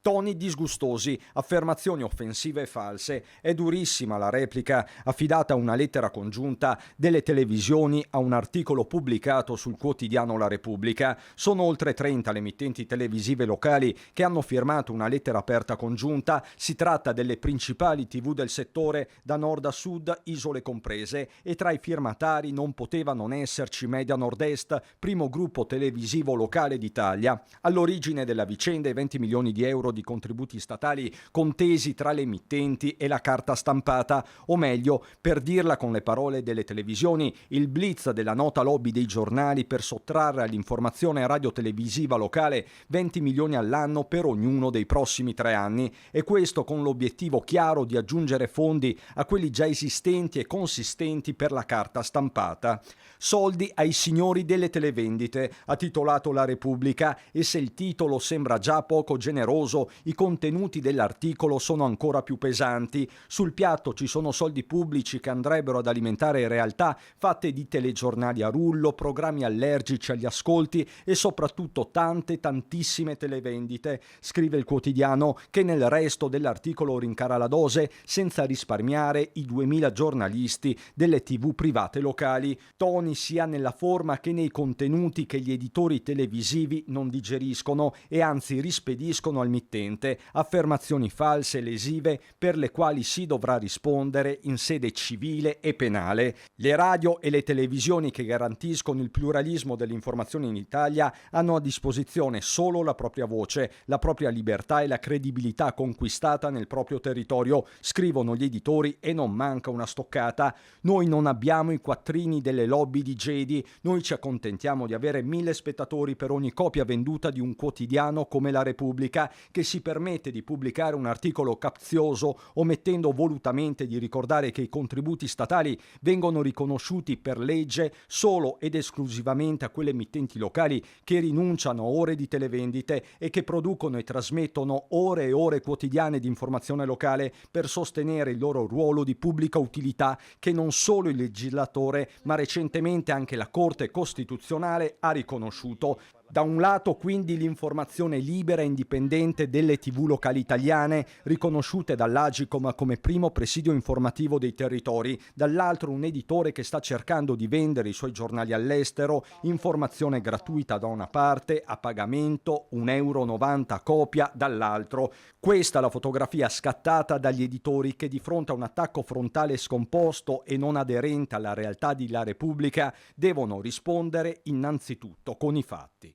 Toni disgustosi, affermazioni offensive e false. È durissima la replica affidata a una lettera congiunta delle televisioni a un articolo pubblicato sul quotidiano La Repubblica. Sono oltre 30 le emittenti televisive locali che hanno firmato una lettera aperta congiunta. Si tratta delle principali TV del settore, da nord a sud, isole comprese, e tra i firmatari non poteva non esserci Media Nord-Est, primo gruppo televisivo locale d'Italia. All'origine della vicenda i 20 milioni di euro di contributi statali contesi tra le emittenti e la carta stampata, o meglio, per dirla con le parole delle televisioni, il blitz della nota lobby dei giornali per sottrarre all'informazione radiotelevisiva locale 20 milioni all'anno per ognuno dei prossimi 3 anni, e questo con l'obiettivo chiaro di aggiungere fondi a quelli già esistenti e consistenti per la carta stampata. Soldi ai signori delle televendite, ha titolato La Repubblica, e se il titolo sembra già poco generoso, i contenuti dell'articolo sono ancora più pesanti. Sul piatto ci sono soldi pubblici che andrebbero ad alimentare realtà fatte di telegiornali a rullo, programmi allergici agli ascolti e soprattutto tantissime televendite. Scrive il quotidiano, che nel resto dell'articolo rincara la dose senza risparmiare i 2000 giornalisti delle TV private locali. Toni sia nella forma che nei contenuti che gli editori televisivi non digeriscono e anzi rispediscono al mittente, affermazioni false e lesive per le quali si dovrà rispondere in sede civile e penale. Le radio e le televisioni che garantiscono il pluralismo dell'informazione in Italia hanno a disposizione solo la propria voce, la propria libertà e la credibilità conquistata nel proprio territorio, scrivono gli editori, e non manca una stoccata. Noi non abbiamo i quattrini delle lobby di Gedi, noi ci accontentiamo di avere 1000 spettatori per ogni copia venduta di un quotidiano come La Repubblica, che si permette di pubblicare un articolo capzioso, omettendo volutamente di ricordare che i contributi statali vengono riconosciuti per legge solo ed esclusivamente a quelle emittenti locali che rinunciano a ore di televendite e che producono e trasmettono ore e ore quotidiane di informazione locale per sostenere il loro ruolo di pubblica utilità che non solo il legislatore, ma recentemente anche la Corte Costituzionale ha riconosciuto. Da un lato quindi l'informazione libera e indipendente delle TV locali italiane, riconosciute dall'Agcom come primo presidio informativo dei territori, dall'altro un editore che sta cercando di vendere i suoi giornali all'estero, informazione gratuita da una parte, a pagamento, €1,90 a copia dall'altro. Questa è la fotografia scattata dagli editori che, di fronte a un attacco frontale scomposto e non aderente alla realtà di La Repubblica, devono rispondere innanzitutto con i fatti.